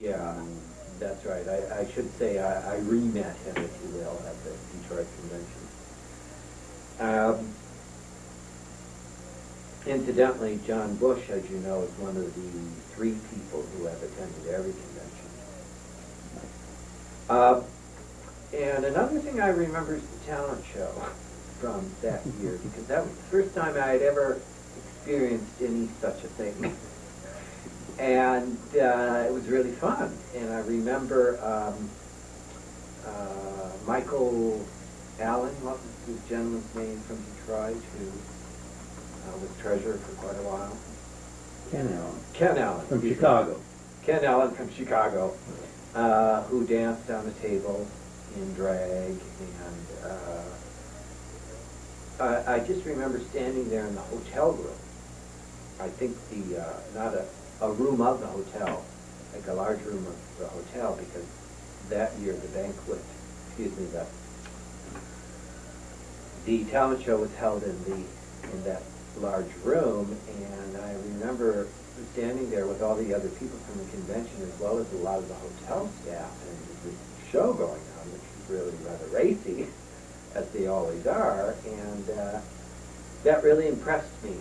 Yeah, that's right. I should say I re-met him, if you will, at the Detroit convention. Um, Incidentally, John Bush, as you know, is one of the 3 people who have attended every convention. Uh, and another thing I remember is the talent show from that year, because that was the first time I had ever experienced any such a thing. And it was really fun. And I remember Michael Allen, what was the gentleman's name from Detroit, who was treasurer for quite a while? Ken Allen. Ken Allen. From Chicago. Ken Allen from Chicago, who danced on a table in drag. And I just remember standing there in the hotel room. I think not a room of the hotel, like a large room of the hotel, because that year the talent show was held in that large room, and I remember standing there with all the other people from the convention, as well as a lot of the hotel staff, and this show going on, which was really rather racy, as they always are, and that really impressed me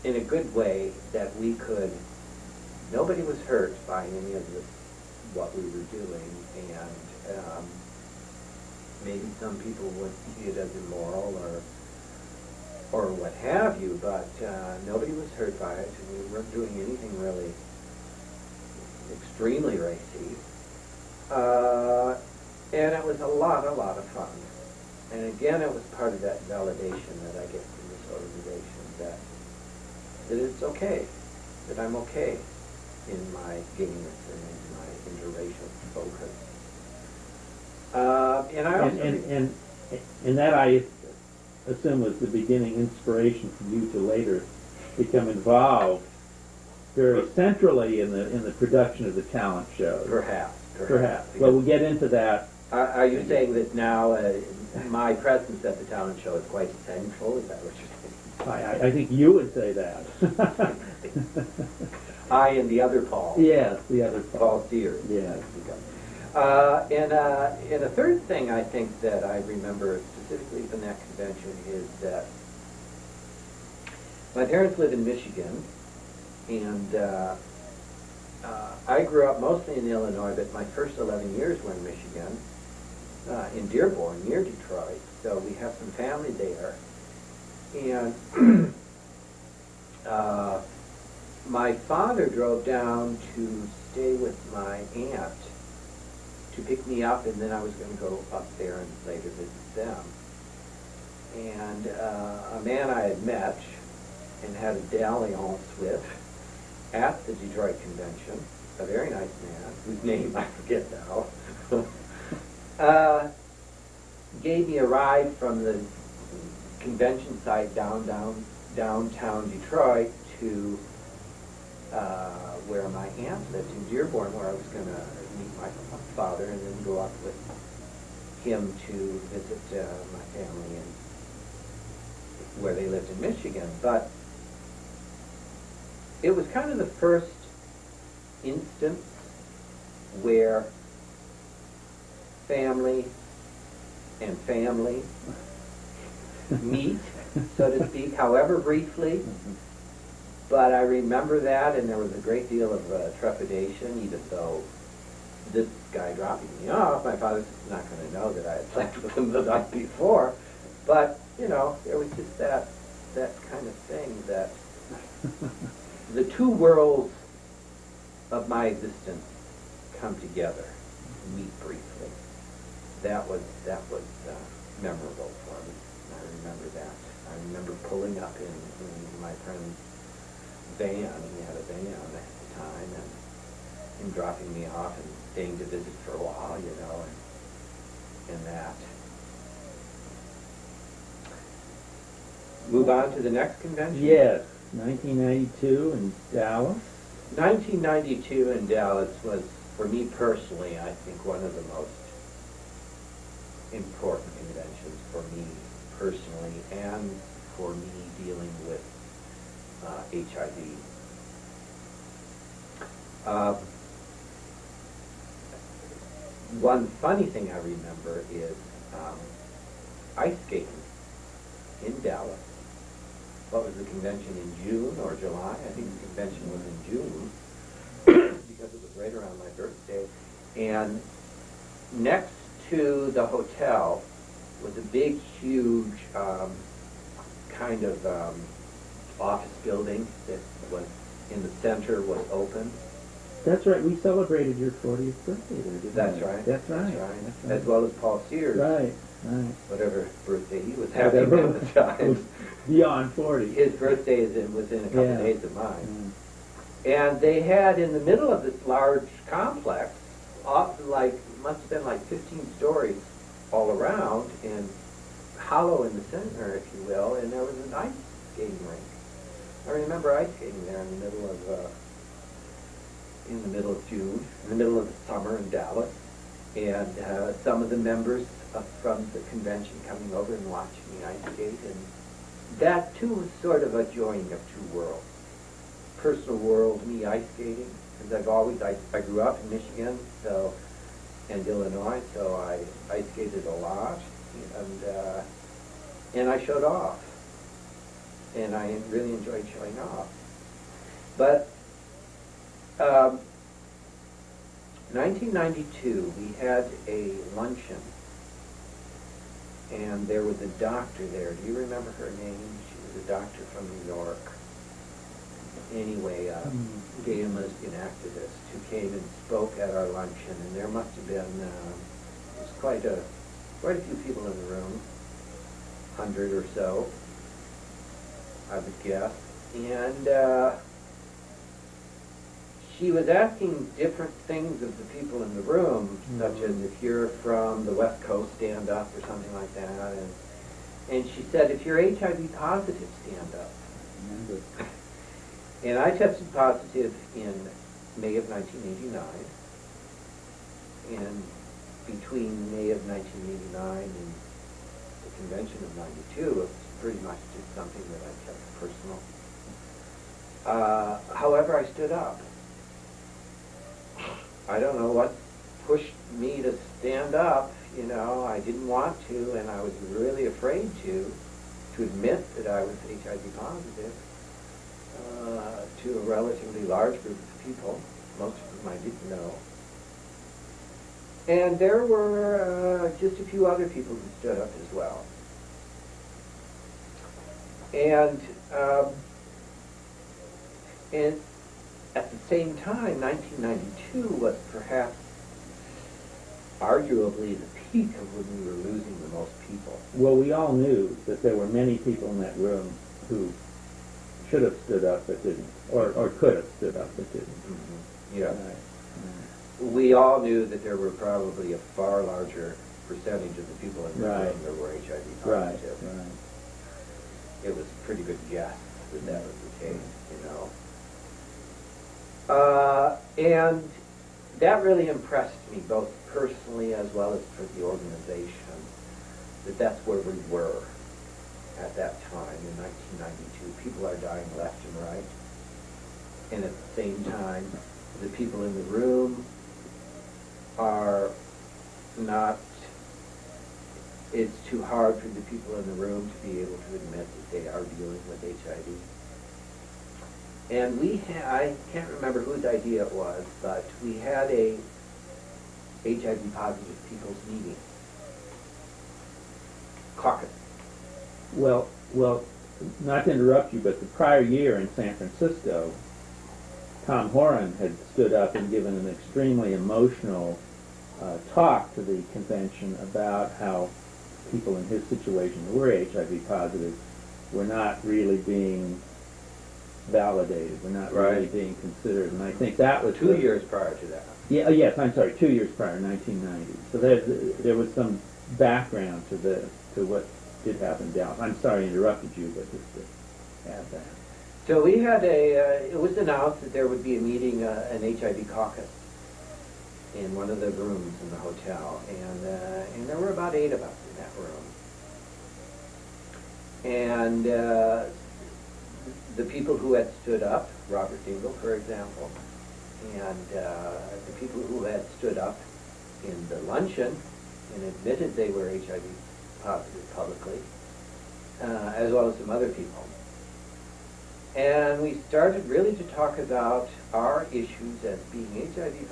in a good way, that nobody was hurt by any of what we were doing, and maybe some people would see it as immoral or what have you, but nobody was hurt by it, and we weren't doing anything really extremely racy. And it was a lot of fun. And again, it was part of that validation that I get from this organization, that it's okay, that I'm okay in my gayness and in my interracial focus. And I also and that, I assume, was the beginning inspiration for you to later become involved very centrally in the production of the talent show. Perhaps. Well, we'll get into that. Are you saying that now my presence at the talent show is quite central? Is that what you're saying? I think you would say that. I and the other Paul. Yes, the other Paul. PaulC1. Yes. And a third thing I think that I remember specifically from that convention is that my parents live in Michigan, and I grew up mostly in Illinois, but my first 11 years were in Michigan, in Dearborn, near Detroit. So we have some family there. And my father drove down to stay with my aunt to pick me up, and then I was going to go up there and later visit them. And a man I had met and had a dalliance with at the Detroit convention, a very nice man, whose name I forget now, gave me a ride from the convention site downtown Detroit to where my aunt lived in Dearborn, where I was going to meet my father and then go up with him to visit my family and where they lived in Michigan. But it was kind of the first instance where family and family meet, so to speak, however briefly. But I remember that, and there was a great deal of trepidation, even though this guy dropping me off, my father's not going to know that I had slept with him the night before. But, you know, there was just that kind of thing, that the two worlds of my existence come together, meet briefly. That was memorable for me. I remember that. I remember pulling up in my friend's van. He had a van at the time, and him dropping me off and staying to visit for a while, you know, and that. Move on to the next convention? Yes, 1992 in Dallas. 1992 in Dallas was, for me personally, I think one of the most important conventions for me personally, and for me dealing with HIV. one funny thing I remember is ice skating in Dallas. What was the convention, in June or July? I think the convention was in June because it was right around my birthday. And next to the hotel was a big, huge kind of office building that was in the center, was open. That's right. We celebrated your 40th birthday there, didn't That's we? right. That's right. That's right. As well as Paul Sears. Right. Right. Whatever birthday he was having at the time. Beyond 40. His birthday was in a couple Yeah. days of mine. And they had in the middle of this large complex, must have been like 15 stories all around, and hollow in the center, if you will, and there was an ice skating rink. I remember ice skating there in the middle of June, in the middle of the summer in Dallas, and some of the members from the convention coming over and watching me ice skate, and that too was sort of a joining of two worlds. Personal world, me ice skating, because I grew up in Michigan, and Illinois, so I ice skated a lot, and I showed off, and I really enjoyed showing off. But 1992, we had a luncheon, and there was a doctor there. Do you remember her name? She was a doctor from New York. Anyway, gay and lesbian activist who came and spoke at our luncheon, and there must have been there was quite a few people in the room, 100 or so, I would guess, and she was asking different things of the people in the room, such as if you're from the West Coast, stand up, or something like that, and she said, if you're HIV positive, stand up. And I tested positive in May of 1989, and between May of 1989 and the convention of 92, it was pretty much just something that I kept personal. However, I stood up. I don't know what pushed me to stand up, I didn't want to, and I was really afraid to admit that I was HIV positive. To a relatively large group of people, most of whom I didn't know. And there were just a few other people who stood up as well. And at the same time, 1992 was perhaps arguably the peak of when we were losing the most people. Well, we all knew that there were many people in that room who should have stood up but didn't, or could have stood up but didn't. Mm-hmm. Yeah. Right. We all knew that there were probably a far larger percentage of the people in the room that were HIV positive. Right. It was a pretty good guess that was the case, and that really impressed me, both personally as well as for the organization, that's where we were at that time in 1992. People are dying left and right, and at the same time, the people in the room are not, it's too hard for the people in the room to be able to admit that they are dealing with HIV. And I can't remember whose idea it was, but we had a HIV positive people's meeting, caucus. Well, not to interrupt you, but the prior year in San Francisco, Tom Horan had stood up and given an extremely emotional talk to the convention about how people in his situation who were HIV positive were not really being validated, were not really being considered, and I think that was 2 years prior to that. Yeah, yes, I'm sorry, 2 years prior, 1990. So there was some background to what did happen in Dallas. I'm sorry I interrupted you, but just to add that. So we had it was announced that there would be a meeting, an HIV caucus, in one of the rooms in the hotel, and there were about 8 of us in that room. And the people who had stood up, Robert Dingle, for example, and the people who had stood up in the luncheon and admitted they were HIV positive publicly, as well as some other people. And we started really to talk about our issues as being HIV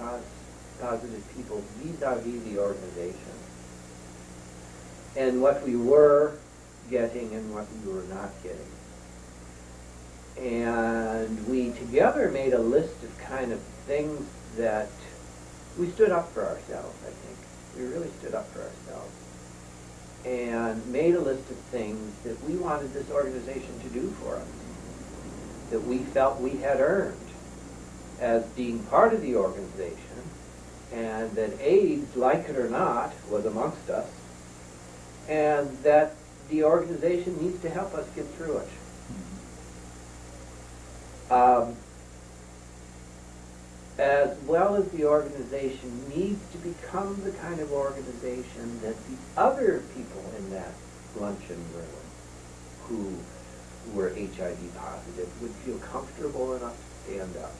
positive people vis-a-vis the organization, and what we were getting and what we were not getting. And we together made a list of kind of things that we stood up for ourselves, I think. We really stood up for ourselves. And made a list of things that we wanted this organization to do for us, that we felt we had earned as being part of the organization, and that AIDS, like it or not, was amongst us, and that the organization needs to help us get through it. As well as the organization needs to become the kind of organization that the other people in that luncheon room who were HIV positive would feel comfortable enough to stand up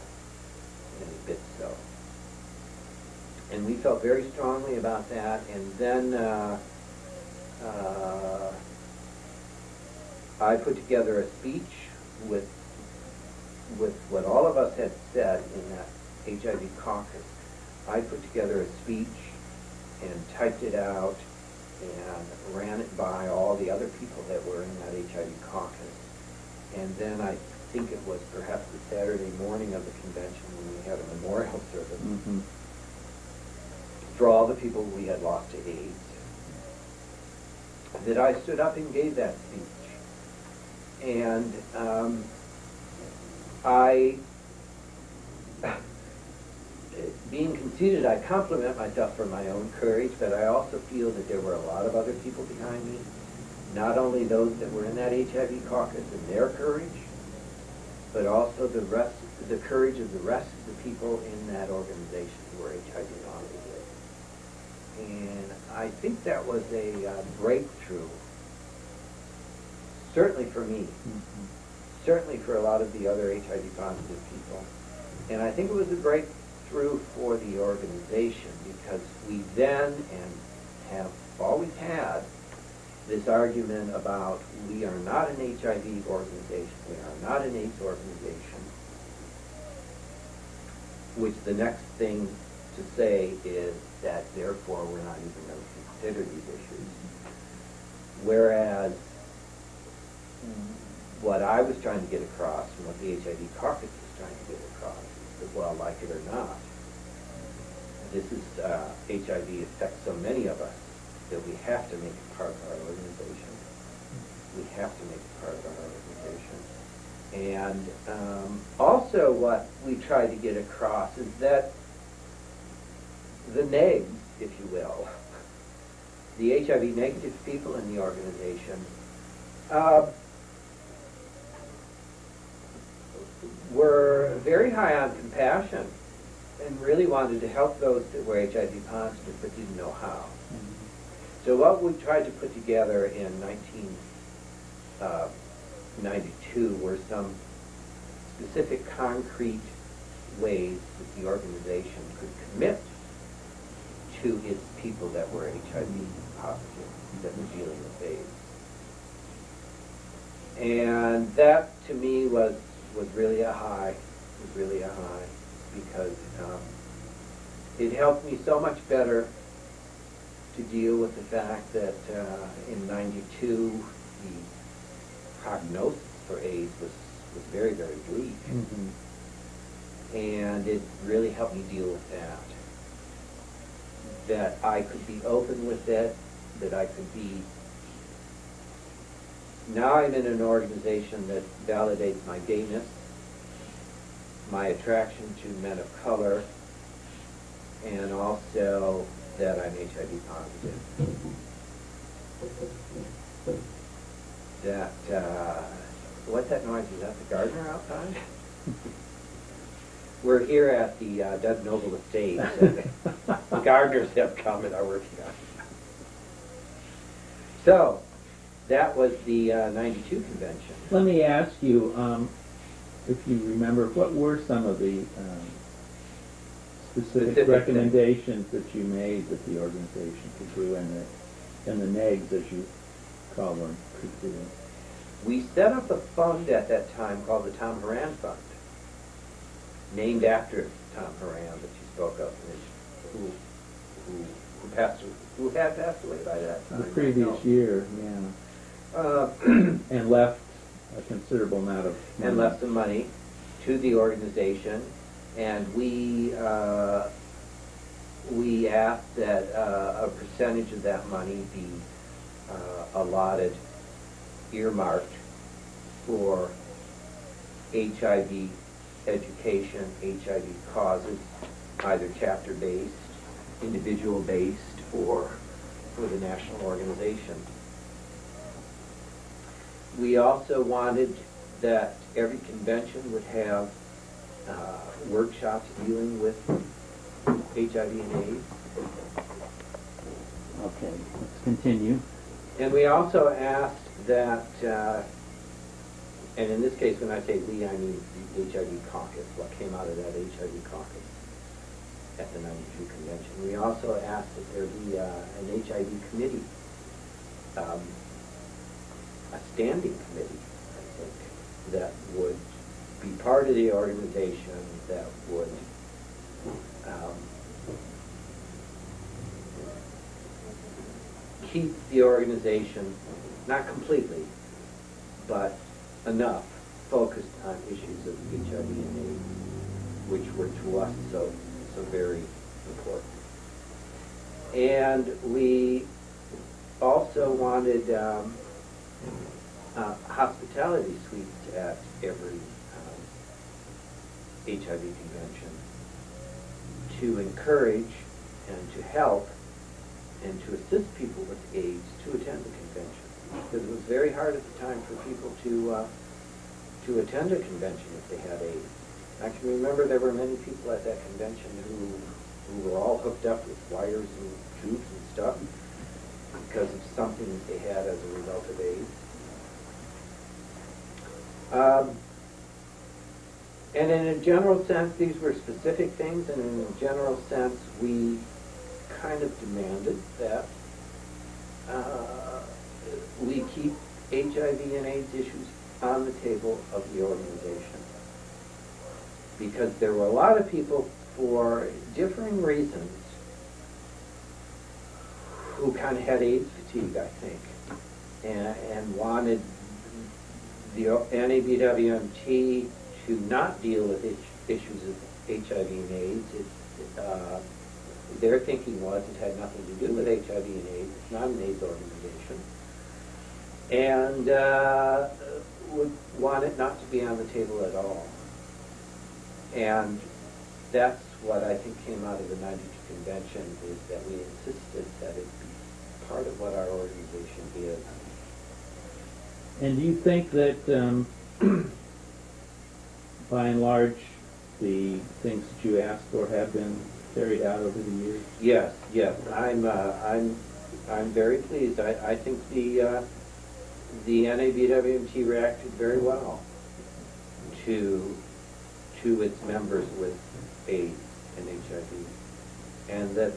and admit so. And we felt very strongly about that, and then I put together a speech with what all of us had said in that HIV caucus. I put together a speech and typed it out and ran it by all the other people that were in that HIV caucus. And then I think it was perhaps the Saturday morning of the convention when we had a memorial service for all the people we had lost to AIDS, that I stood up and gave that speech. And being conceited, I compliment myself for my own courage, but I also feel that there were a lot of other people behind me, not only those that were in that HIV caucus and their courage, but also the courage of the rest of the people in that organization who were HIV positive. And I think that was a breakthrough, certainly for me, certainly for a lot of the other HIV positive people. And I think it was a breakthrough for the organization, because we then, and have always had, this argument about we are not an HIV organization, we are not an AIDS organization, which the next thing to say is that therefore we're not even going to consider these issues. Whereas what I was trying to get across and what the HIV caucus was trying to get across is that, well, like it or not, this is HIV affects so many of us that we have to make it part of our organization. We have to make it part of our organization. And also what we try to get across is that the negs, if you will, the HIV negative people in the organization, were very high on compassion and really wanted to help those that were HIV positive but didn't know how. So what we tried to put together in 1992 were some specific concrete ways that the organization could commit to its people that were HIV positive, that were dealing with AIDS. And that, to me, was really a high, because it helped me so much better to deal with the fact that in 92 the prognosis for AIDS was very, very bleak. And it really helped me deal with that I could be open with it, that I could be. Now I'm in an organization that validates my gayness, my attraction to men of color, and also that I'm HIV positive. That, what's that noise? Is that the gardener outside? We're here at the Doug Noble Estate. The gardeners have come and are working on it. So, that was the 92 convention. Let me ask you, if you remember, what were some of the specific recommendations that you made that the organization could do, and the negs, as you call them, could do? We set up a fund at that time called the Tom Horan Fund, named after Tom Horan that you spoke of, who had passed away by that time. The previous year, yeah. And left a considerable amount of money. And left some money to the organization, and we asked that a percentage of that money be allotted, earmarked for HIV education, HIV causes, either chapter-based, individual-based, or for the national organization. We also wanted that every convention would have workshops dealing with HIV and AIDS. Okay, let's continue. And we also asked that, and in this case when I say we, I mean the HIV caucus, what came out of that HIV caucus at the 92 convention. We also asked that there be an HIV committee, a standing committee, I think, that would be part of the organization, that would keep the organization, not completely, but enough focused on issues of HIV and AIDS, which were to us so very important. And we also wanted hospitality suites at every HIV convention to encourage and to help and to assist people with AIDS to attend the convention. Because it was very hard at the time for people to attend a convention if they had AIDS. I can remember there were many people at that convention who were all hooked up with wires and tubes and stuff because of something that they had as a result of AIDS. And in a general sense, these were specific things, and in a general sense, we kind of demanded that we keep HIV and AIDS issues on the table of the organization. Because there were a lot of people, for differing reasons, who kind of had AIDS fatigue, I think, and wanted the NABWMT to not deal with issues of HIV and AIDS. Their thinking was it had nothing to do with HIV and AIDS. It's not an AIDS organization. And would want it not to be on the table at all. And that's what I think came out of the 92 convention, is that we insisted that it be part of what our organization is. And do you think that, by and large, the things that you asked for have been carried out over the years? Yes. I'm very pleased. I think the NABWMT reacted very well to its members with AIDS and HIV, and that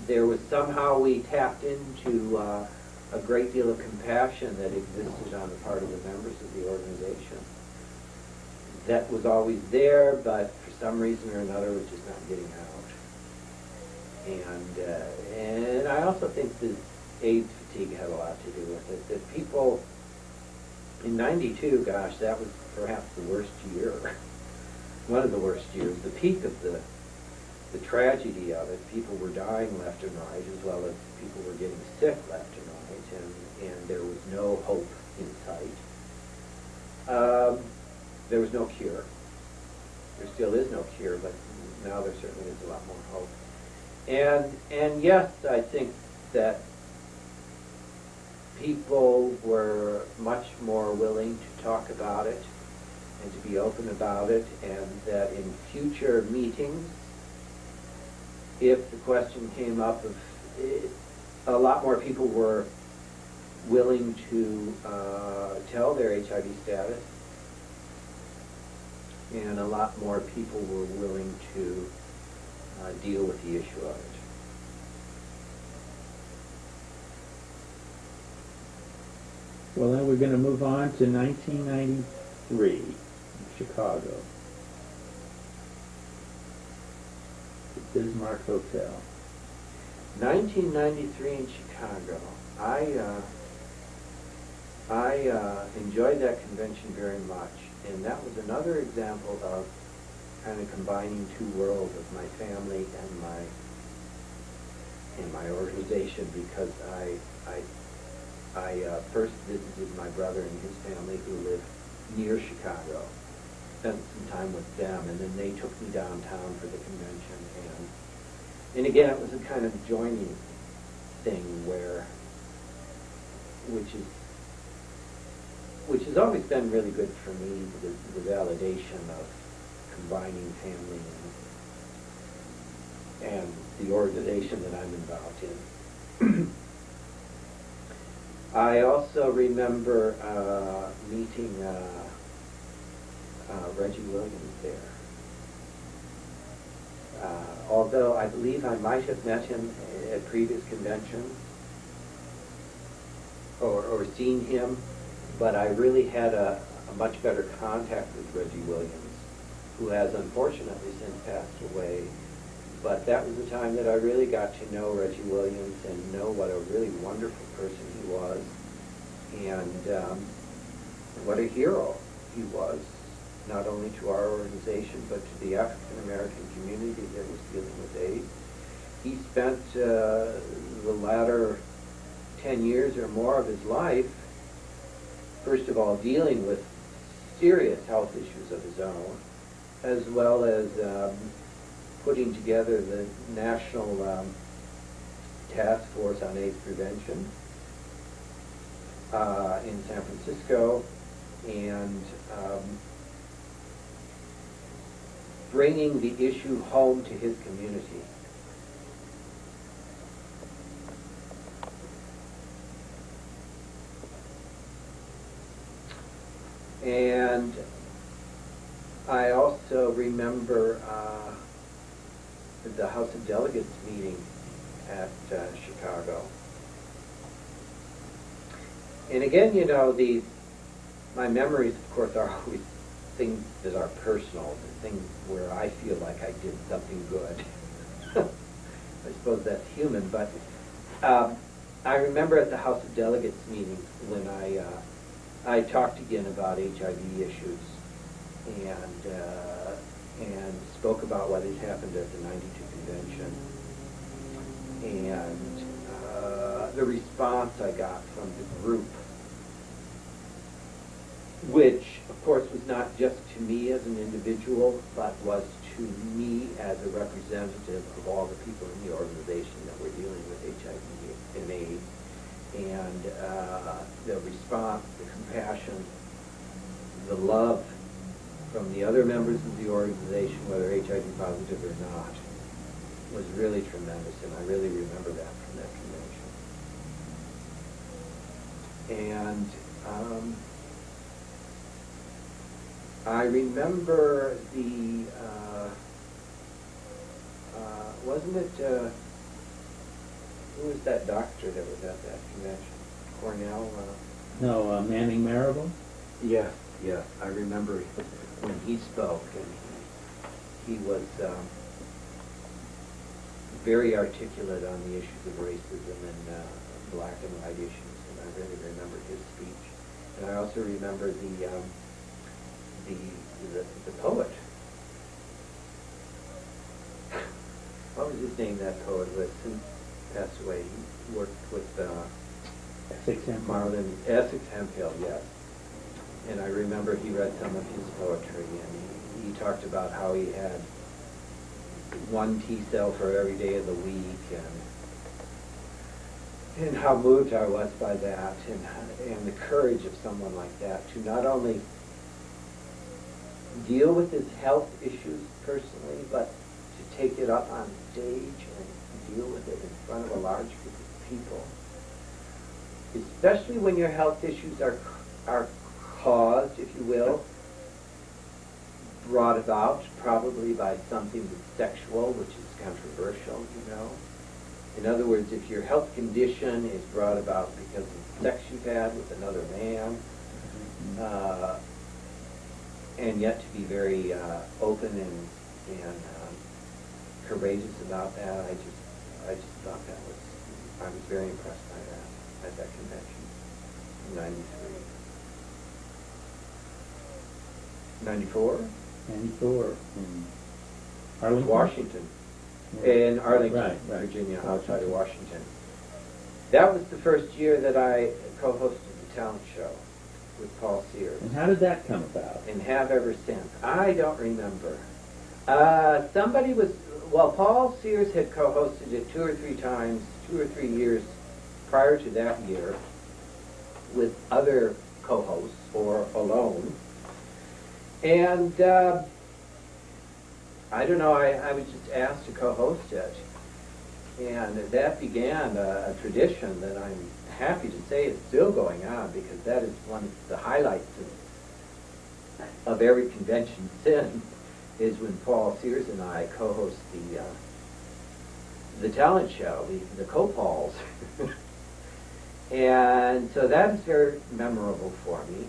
there was somehow we tapped into a great deal of compassion that existed on the part of the members of the organization. That was always there, but for some reason or another was just not getting out. And I also think that AIDS fatigue had a lot to do with it. That people in 92, gosh, that was perhaps the worst year. One of the worst years, the peak of the tragedy of it. People were dying left and right, as well as people were getting sick left and right, and there was no hope in sight. There was no cure. There still is no cure, but now there certainly is a lot more hope. And yes, I think that people were much more willing to talk about it and to be open about it, and that in future meetings, if the question came up of a lot more people were willing to tell their HIV status, and a lot more people were willing to deal with the issue of it. Well, then we're going to move on to 1993 in Chicago. The Bismarck Hotel. 1993 in Chicago. I enjoyed that convention very much, and that was another example of kind of combining two worlds of my family and my organization, because I first visited my brother and his family who lived near Chicago, spent some time with them, and then they took me downtown for the convention, and again it was a kind of joining thing which has always been really good for me, the validation of combining family and the organization that I'm involved in. I also remember meeting Reggie Williams there. Although I believe I might have met him at previous conventions or seen him, but I really had a much better contact with Reggie Williams, who has unfortunately since passed away. But that was the time that I really got to know Reggie Williams and know what a really wonderful person he was, and what a hero he was, not only to our organization, but to the African American community that was dealing with AIDS. He spent the latter 10 years or more of his life, first of all, dealing with serious health issues of his own, as well as putting together the National Task Force on AIDS Prevention in San Francisco, and bringing the issue home to his community. And I also remember the House of Delegates meeting at Chicago. And again, you know, my memories, of course, are always things that are personal, the things where I feel like I did something good. I suppose that's human, but I remember at the House of Delegates meeting when I talked again about HIV issues and spoke about what had happened at the '92 convention, and the response I got from the group, which of course was not just to me as an individual, but was to me as a representative of all the people in the organization that were dealing with HIV and AIDS. And the response, the compassion, the love from the other members of the organization, whether HIV positive or not, was really tremendous, and I really remember that from that convention. And I remember wasn't it, who was that doctor that was at that convention? Cornell? No, Manning Marable? Yeah, I remember when he spoke, and he was very articulate on the issues of racism and black and white issues, and I really remember his speech. And I also remember the poet. What was his name, that poet who has since passed away? He worked with Essex Hemphill. Marlon Essex Hemphill, yes. And I remember he read some of his poetry, and he talked about how he had one tea cell for every day of the week, and how moved I was by that, and the courage of someone like that to not only deal with his health issues personally, but to take it up on stage and deal with it in front of a large group of people. Especially when your health issues are caused, if you will, brought about probably by something that's sexual, which is controversial, you know. In other words, if your health condition is brought about because of sex you've had with another man, and yet to be very open and courageous about that, I just thought I was very impressed by that at that convention in 93. 94? 94 in Arlington? Washington. Yeah. In Arlington, Right. Virginia, outside of Washington. That was the first year that I co-hosted the talent show with Paul Sears. And how did that come about? And have ever since. I don't remember. Paul Sears had co-hosted it 2 or 3 times, 2 or 3 years prior to that year with other co-hosts or alone. And I don't know, I was just asked to co-host it. And that began a tradition that I'm happy to say is still going on, because that is one of the highlights of every convention since, is when Paul Sears and I co-host the talent show, the co-Pauls. And so that is very memorable for me.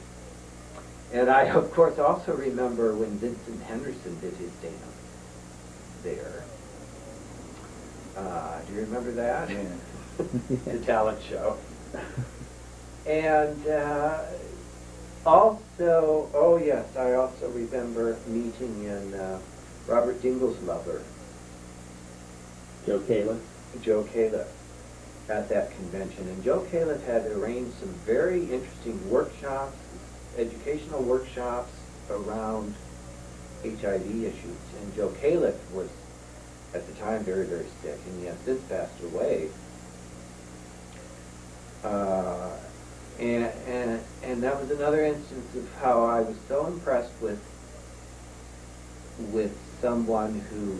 And I, of course, also remember when Vincent Henderson did his dance there. Do you remember that? Yeah. The talent show. And also, oh yes, I also remember meeting in Robert Dingell's lover, Joe Califf? Joe Califf, at that convention. And Joe Califf had arranged some very interesting workshops, educational workshops around HIV issues. And Joe Califf was, at the time, very, very sick, and he has since passed away. And that was another instance of how I was so impressed with someone who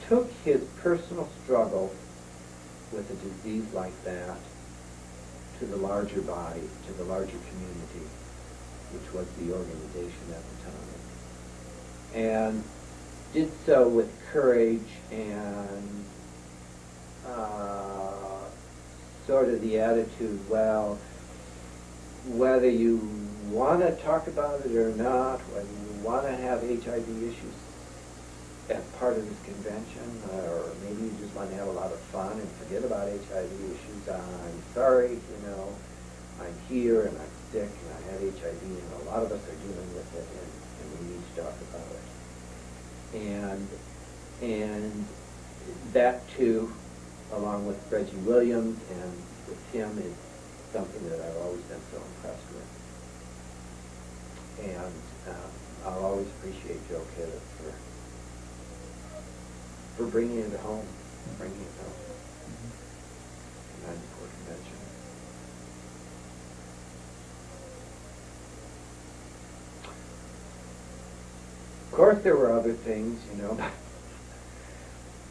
took his personal struggle with a disease like that to the larger body, to the larger community, which was the organization at the time, and did so with courage and sort of the attitude, well, whether you want to talk about it or not, whether you want to have HIV issues as part of this convention, or maybe you just want to have a lot of fun and forget about HIV issues, I'm sorry, you know, I'm here and I'm sick and I have HIV and a lot of us are dealing with it, and we need to talk about it. And that too, along with Reggie Williams and with him, is something that I've always been so impressed with. And I'll always appreciate Joe Califf for bringing it home, the 94 convention. Of course there were other things, you know,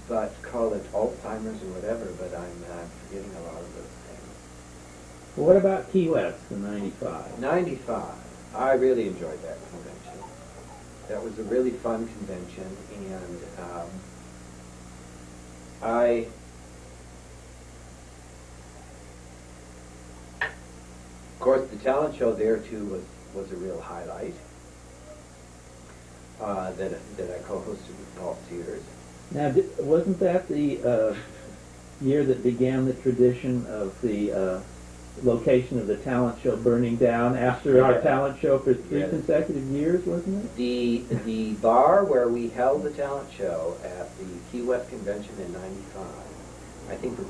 but call it Alzheimer's or whatever, but I'm forgetting a lot of those things. Well, what about Key West in 95? 95. I really enjoyed that convention. That was a really fun convention, and of course, the talent show there too was a real highlight. That I co-hosted with Paul Sears. Now, wasn't that the year that began the tradition of the location of the talent show burning down after our talent show for 3 Yes. consecutive years, wasn't it? The bar where we held the talent show at the Key West convention in 95, I think was